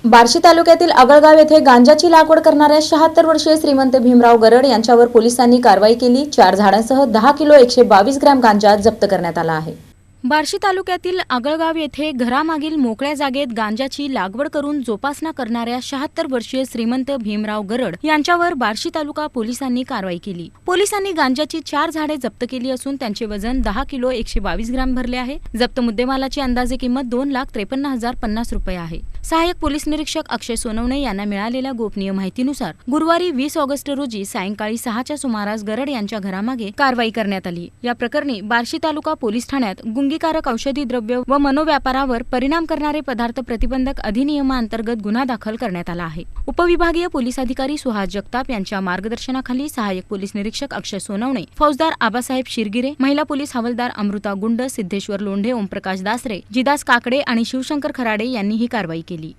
बार्शी तालुक्यातील आगळगाव येथे गांजाची लागवड करणाऱ्या 76 वर्षीय श्रीमंत भीमराव गरड यांच्यावर पोलिसांनी कारवाई केली। 4 झाडांसह 10 किलो 122 ग्रॅम गांजा जप्त करण्यात आला आहे। बार्शी तालुक्यातील आगळगाव येथे घरामागील मोकळ्या जागेत गांजाची लागवड करून जोपासना करणाऱ्या 76 वर्षीय श्रीमंत भीमराव गरड यांच्यावर बार्शी तालुका पोलिसांनी कारवाई केली। पोलिसांनी गांजाची 4 झाडे जप्त केली असून त्यांचे वजन 10 किलो 122 ग्रॅम भरले आहे। जप्त मुद्देमालाची अंदाजे किंमत 2,53,050 रुपये आहे। सहाय्यक पोलीस निरीक्षक अक्षय सोनवणे यांना मिळालेल्या गोपनीय माहितीनुसार गुरुवारी 20 ऑगस्ट रोजी सायंकाळी 6च्या सुमारास गरड यांच्या घरामागे कारवाई करण्यात आली। या प्रकरणी बार्शी तालुका पोलीस ठाण्यात गुंगीकारक औषधी द्रव्य व मनोव्यापारावर परिणाम करणारे पदार्थ प्रतिबंधक अधिनियमांतर्गत गुन्हा दाखल करण्यात आला आहे। उपविभागीय पोलीस अधिकारी सुहास जगताप यांच्या मार्गदर्शनाखाली सहाय्यक पोलीस निरीक्षक अक्षय सोनवणे, फौजदार आबासाहेब शिरगिरे, महिला पोलीस हवालदार अमृता गुंड, सिद्धेश्वर लोंढे, ओमप्रकाश दासरे, जिदास काकडे आणि शिवशंकर खराडे यांनी ही कारवाई केली।